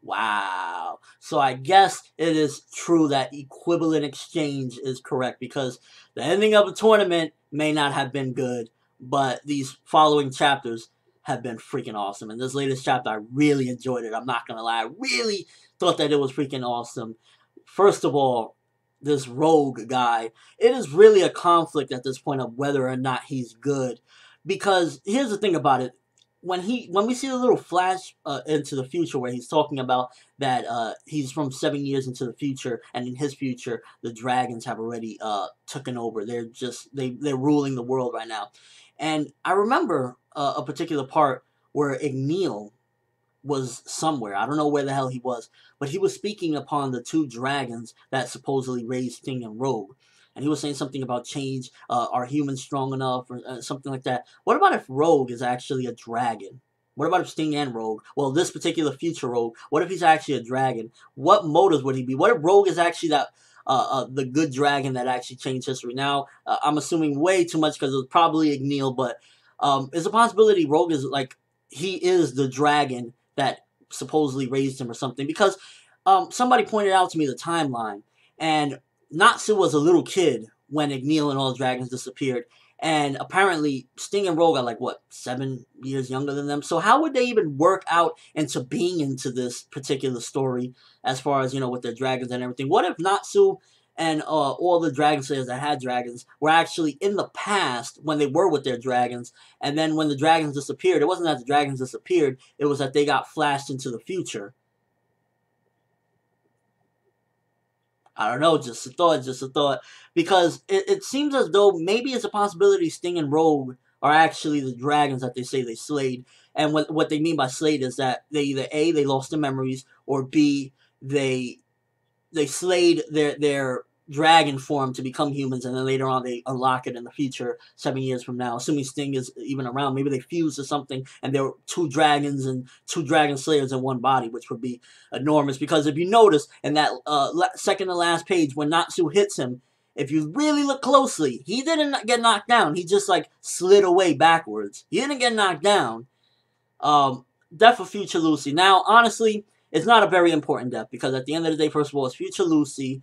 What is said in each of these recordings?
Wow. So I guess it is true that equivalent exchange is correct because the ending of the tournament may not have been good, but these following chapters have been freaking awesome. And this latest chapter, I really enjoyed it. I'm not going to lie. I really thought that it was freaking awesome. First of all, this rogue guy, it is really a conflict at this point of whether or not he's good. Because here's the thing about it when we see a little flash into the future where he's talking about that he's from 7 years into the future, and in his future the dragons have already taken over. They're ruling the world right now, and I remember a particular part where Igneel was somewhere. I don't know where the hell he was, but he was speaking upon the two dragons that supposedly raised Sting and Rogue. And he was saying something about change. Are humans strong enough, or something like that? What about if Rogue is actually a dragon? What about if Sting and Rogue? Well, this particular future Rogue. What if he's actually a dragon? What motives would he be? What if Rogue is actually that the good dragon that actually changed history? Now, I'm assuming way too much because it was probably Igneel, but it's a possibility Rogue is like he is the dragon that supposedly raised him or something. Because somebody pointed out to me the timeline, and Natsu was a little kid when Igneel and all the dragons disappeared, and apparently Sting and Rogue are like, what, 7 years younger than them? So how would they even work out into being into this particular story as far as, with their dragons and everything? What if Natsu and all the dragon slayers that had dragons were actually in the past when they were with their dragons, and then when the dragons disappeared, it wasn't that the dragons disappeared, it was that they got flashed into the future. I don't know, just a thought. Because it seems as though maybe it's a possibility Sting and Rogue are actually the dragons that they say they slayed. And what they mean by slayed is that they either A, they lost their memories, or B, they slayed their dragon form to become humans, and then later on they unlock it in the future, 7 years from now. Assuming Sting is even around, maybe they fused or something, and there were two dragons and two dragon slayers in one body, which would be enormous. Because if you notice in that second to last page, when Natsu hits him, if you really look closely, he didn't get knocked down. He just like slid away backwards. He didn't get knocked down. Death of Future Lucy. Now, honestly, it's not a very important death, because at the end of the day, first of all, it's Future Lucy.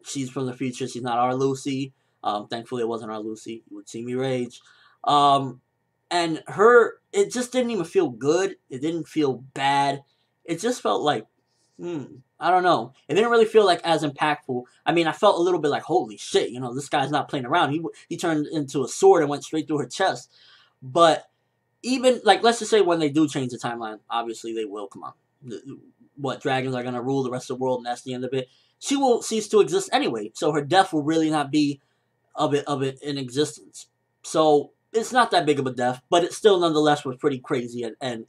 She's from the future. She's not our Lucy. Thankfully, it wasn't our Lucy. You would see me rage. And it just didn't even feel good. It didn't feel bad. It just felt like, I don't know. It didn't really feel like as impactful. I mean, I felt a little bit like, holy shit, this guy's not playing around. He turned into a sword and went straight through her chest. But even, like, let's just say when they do change the timeline, obviously they will, come on. What, dragons are going to rule the rest of the world, and that's the end of it? She will cease to exist anyway, so her death will really not be of it in existence. So it's not that big of a death, but it still nonetheless was pretty crazy and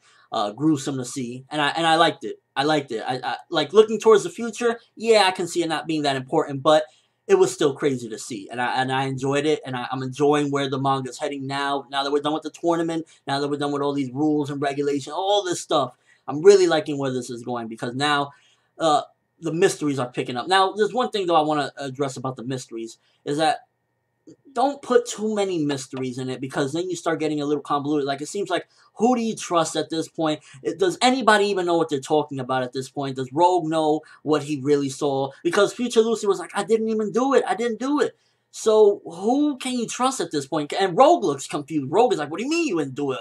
gruesome to see, and I liked it. I like looking towards the future. Yeah, I can see it not being that important, but it was still crazy to see, and I enjoyed it, and I'm enjoying where the manga's heading now. Now that we're done with the tournament, now that we're done with all these rules and regulations, all this stuff, I'm really liking where this is going, because now the mysteries are picking up. Now, there's one thing, though, I want to address about the mysteries, is that don't put too many mysteries in it, because then you start getting a little convoluted. Like, it seems like, who do you trust at this point? Does anybody even know what they're talking about at this point? Does Rogue know what he really saw? Because Future Lucy was like, I didn't even do it. I didn't do it. So, who can you trust at this point? And Rogue looks confused. Rogue is like, what do you mean you didn't do it?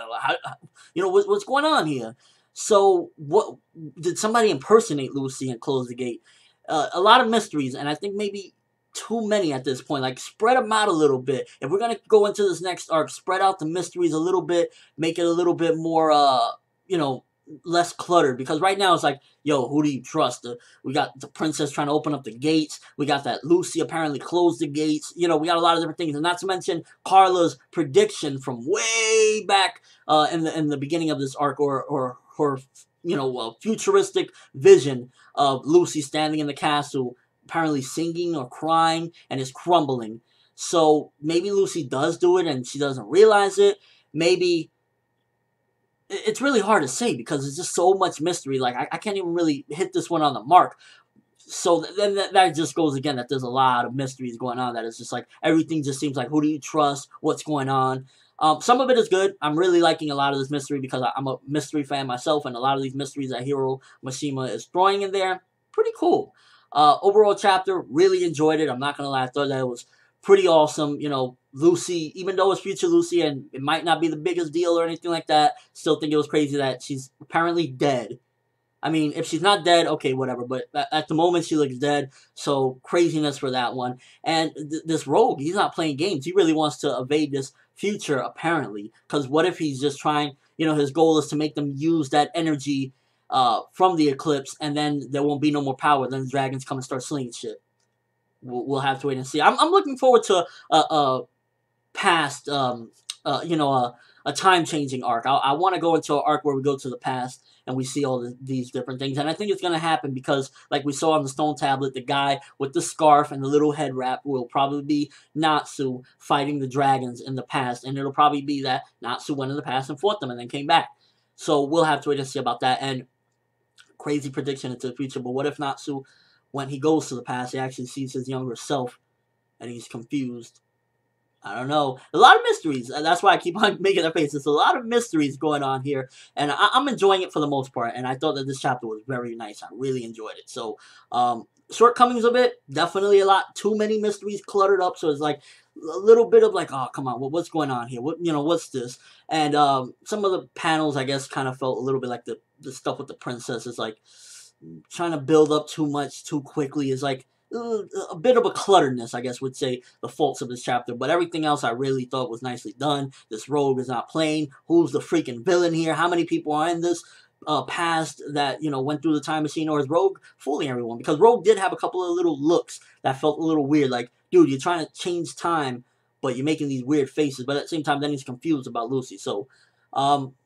What's going on here? So, what did somebody impersonate Lucy and close the gate? A lot of mysteries, and I think maybe too many at this point. Like, spread them out a little bit. If we're gonna go into this next arc, spread out the mysteries a little bit, make it a little bit more, less cluttered. Because right now it's like, yo, who do you trust? We got the princess trying to open up the gates. We got that Lucy apparently closed the gates. We got a lot of different things, and not to mention Carla's prediction from way back in the beginning of this arc, or her futuristic vision of Lucy standing in the castle, apparently singing or crying, and is crumbling. So maybe Lucy does do it and she doesn't realize it. Maybe it's really hard to say, because there's just so much mystery. Like, I can't even really hit this one on the mark. So then that just goes again that there's a lot of mysteries going on, that it's just like everything just seems like, who do you trust? What's going on? Some of it is good. I'm really liking a lot of this mystery because I'm a mystery fan myself, and a lot of these mysteries that Hiro Mashima is throwing in there, pretty cool. Overall chapter, really enjoyed it. I'm not gonna lie, I thought that it was pretty awesome. You know, Lucy, even though it's future Lucy and it might not be the biggest deal or anything like that, still think it was crazy that she's apparently dead. I mean, if she's not dead, okay, whatever. But at the moment, she looks dead. So craziness for that one. And this rogue, he's not playing games. He really wants to evade this future, apparently. Because what if he's just trying? You know, his goal is to make them use that energy from the eclipse, and then there won't be no more power. Then the dragons come and start slinging shit. We'll have to wait and see. I'm looking forward to a past, a time changing arc. I want to go into an arc where we go to the past and we see all these different things. And I think it's going to happen because, like we saw on the stone tablet, the guy with the scarf and the little head wrap will probably be Natsu fighting the dragons in the past. And it'll probably be that Natsu went in the past and fought them and then came back. So we'll have to wait and see about that. And crazy prediction into the future. But what if Natsu, when he goes to the past, he actually sees his younger self and he's confused? I don't know. A lot of mysteries. That's why I keep on making that face. There's a lot of mysteries going on here. And I'm enjoying it for the most part. And I thought that this chapter was very nice. I really enjoyed it. So, shortcomings of it, definitely a lot. Too many mysteries cluttered up. So it's like a little bit of like, oh, come on. What's going on here? What's this? And some of the panels, I guess, kind of felt a little bit like the stuff with the princess is like trying to build up too much too quickly. Is like, a bit of a clutteredness, I guess, would say the faults of this chapter. But everything else I really thought was nicely done. This rogue is not playing. Who's the freaking villain here? How many people are in this past that, went through the time machine? Or is Rogue fooling everyone? Because Rogue did have a couple of little looks that felt a little weird. Like, dude, you're trying to change time, but you're making these weird faces. But at the same time, then he's confused about Lucy. So,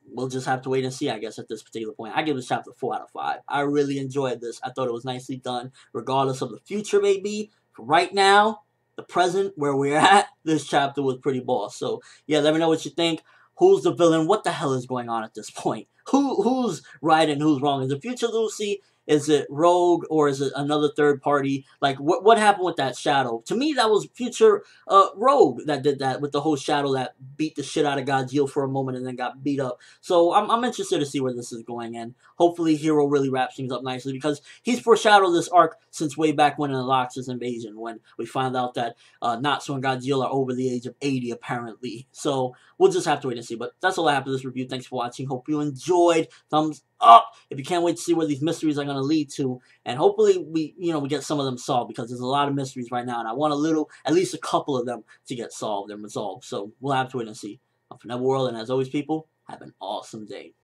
we'll just have to wait and see, I guess, at this particular point. I give this chapter 4 out of 5. I really enjoyed this. I thought it was nicely done, regardless of the future, maybe. For right now, the present, where we're at, this chapter was pretty boss. So, yeah, let me know what you think. Who's the villain? What the hell is going on at this point? Who's right and who's wrong? Is it future Lucy? Is it Rogue, or is it another third party? Like, what happened with that shadow? To me, that was future Rogue that did that with the whole shadow that beat the shit out of Godzilla for a moment and then got beat up. So I'm interested to see where this is going, and hopefully Hiro really wraps things up nicely, because he's foreshadowed this arc since way back when in the Loxus invasion, when we found out that Natsu and Godzilla are over the age of 80, apparently. So we'll just have to wait and see. But that's all I have for this review. Thanks for watching. Hope you enjoyed. Thumbs up if you can't wait to see where these mysteries are going to lead to, and hopefully we get some of them solved, because there's a lot of mysteries right now and I want at least a couple of them to get solved and resolved. So we'll have to wait and see. I'm from Netherworld, and as always, people, have an awesome day.